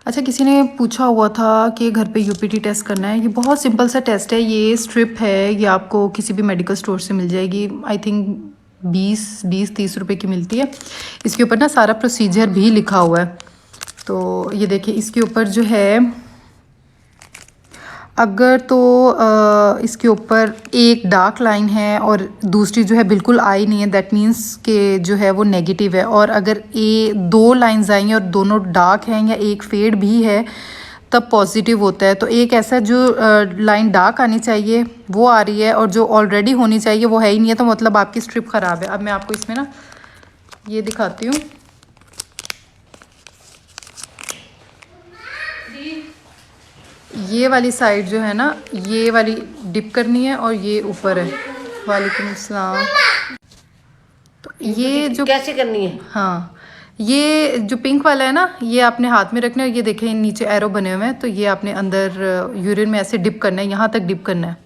अच्छा, किसी ने पूछा हुआ था कि घर पे यूपीटी टेस्ट करना है। ये बहुत सिंपल सा टेस्ट है। ये स्ट्रिप है, ये आपको किसी भी मेडिकल स्टोर से मिल जाएगी। आई थिंक 20-30 रुपए की मिलती है। इसके ऊपर ना सारा प्रोसीजर भी लिखा हुआ है। तो ये देखिए, इसके ऊपर जो है, अगर तो इसके ऊपर एक डार्क लाइन है और दूसरी जो है बिल्कुल आई नहीं है, दैट मीन्स के जो है वो नेगेटिव है। और अगर दो लाइंस आई हैं और दोनों डार्क हैं या एक फेड भी है, तब पॉजिटिव होता है। तो एक ऐसा जो लाइन डार्क आनी चाहिए वो आ रही है, और जो ऑलरेडी होनी चाहिए वो है ही नहीं है, तो मतलब आपकी स्ट्रिप ख़राब है। अब मैं आपको इसमें ना ये दिखाती हूँ। ये वाली साइड जो है ना, ये वाली डिप करनी है और ये ऊपर है। वालेकुम अस्सलाम। तो ये जो कैसे करनी है? हाँ, ये जो पिंक वाला है ना, ये आपने हाथ में रखना है। ये देखें नीचे एरो बने हुए हैं, तो ये आपने अंदर यूरिन में ऐसे डिप करना है, यहाँ तक डिप करना है।